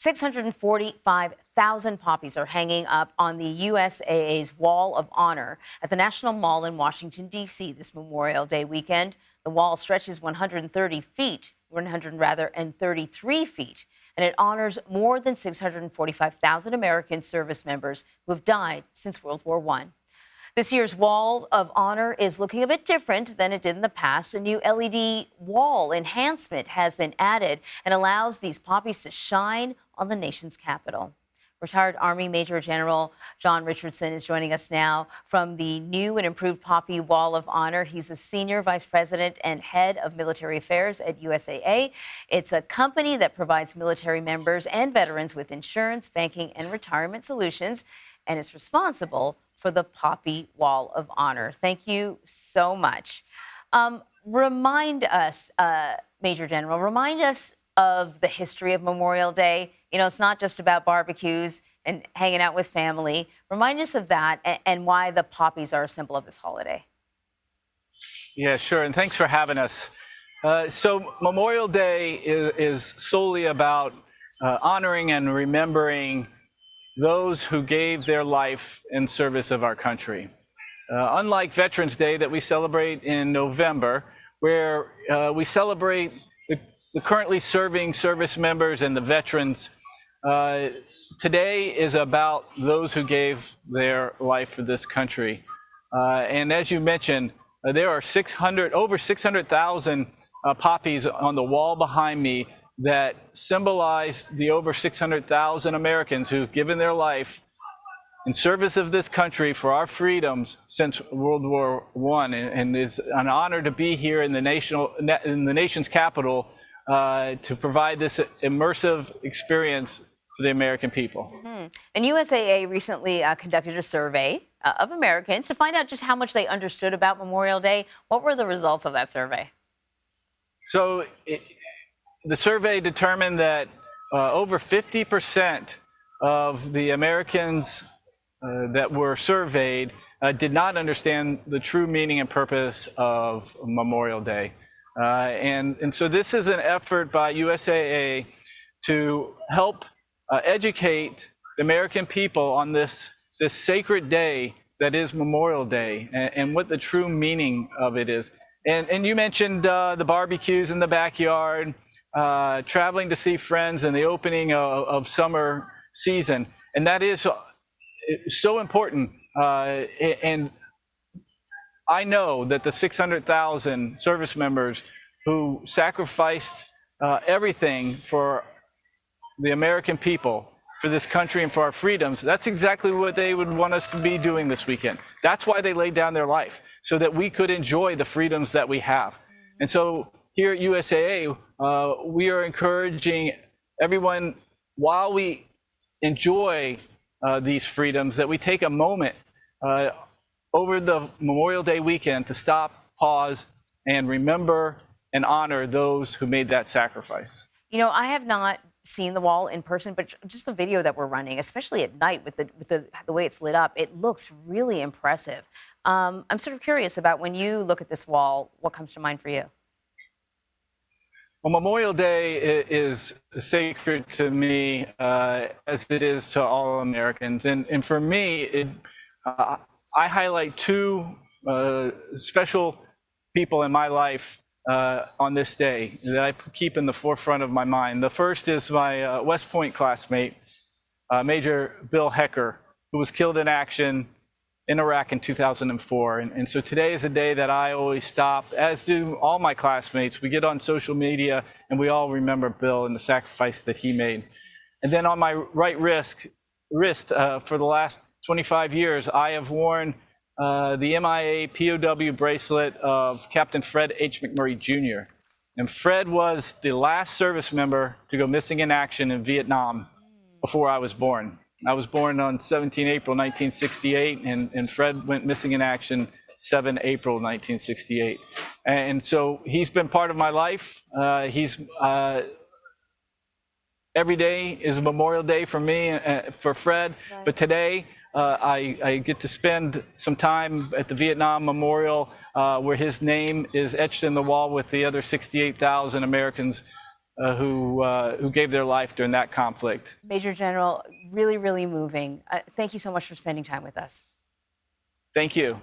645,000 poppies are hanging up on the USAA's Wall of Honor at the National Mall in Washington, D.C. this Memorial Day weekend. The wall stretches 133 feet, and it honors more than 645,000 American service members who have died since World War I. This year's Wall of Honor is looking a bit different than it did in the past. A new LED wall enhancement has been added and allows these poppies to shine on the nation's capital. Retired Army Major General John Richardson is joining us now from the new and improved Poppy Wall of Honor. He's a senior vice president and head of military affairs at USAA. It's a company that provides military members and veterans with insurance, banking, and retirement solutions, and is responsible for the Poppy Wall of Honor. Thank you so much. Remind us, Major General, remind us of the history of Memorial Day. You know, it's not just about barbecues and hanging out with family. Remind us of that and why the poppies are a symbol of this holiday. Yeah, sure, and thanks for having us. So Memorial Day is solely about honoring and remembering those who gave their life in service of our country. Unlike Veterans Day that we celebrate in November, where we celebrate the currently serving service members and the veterans, today is about those who gave their life for this country. And as you mentioned, there are over 600,000 poppies on the wall behind me that symbolize the over 600,000 Americans who've given their life in service of this country for our freedoms since World War I. And it's an honor to be here in the nation's capital to provide this immersive experience for the American people. Mm-hmm. And USAA recently conducted a survey of Americans to find out just how much they understood about Memorial Day. What were the results of that survey? So the survey determined that over 50% of the Americans that were surveyed did not understand the true meaning and purpose of Memorial Day. And so this is an effort by USAA to help educate the American people on this sacred day that is Memorial Day and what the true meaning of it is. And you mentioned the barbecues in the backyard, traveling to see friends in the opening of summer season. And that is so important. And I know that the 600,000 service members who sacrificed everything for the American people, for this country and for our freedoms, that's exactly what they would want us to be doing this weekend. That's why they laid down their life, so that we could enjoy the freedoms that we have. And so here at USAA, we are encouraging everyone, while we enjoy these freedoms, that we take a moment over the Memorial Day weekend to stop, pause, and remember and honor those who made that sacrifice. You know, I have not seen the wall in person, but just the video that we're running, especially at night with the way it's lit up, it looks really impressive. I'm sort of curious about, when you look at this wall, what comes to mind for you? Well, Memorial Day is sacred to me, as it is to all Americans. And for me, I highlight two special people in my life on this day that I keep in the forefront of my mind. The first is my West Point classmate, Major Bill Hecker, who was killed in action in Iraq in 2004. And so today is a day that I always stop, as do all my classmates. We get on social media and we all remember Bill and the sacrifice that he made. And then on my right wrist, for the last 25 years, I have worn the MIA POW bracelet of Captain Fred H. McMurray Jr. And Fred was the last service member to go missing in action in Vietnam before I was born. I was born on 17 April 1968, and Fred went missing in action 7 April 1968. And so he's been part of my life. Every day is Memorial Day for me, for Fred, right. But today I get to spend some time at the Vietnam Memorial where his name is etched in the wall with the other 68,000 Americans who gave their life during that conflict. Major General, really, really moving. Thank you so much for spending time with us. Thank you.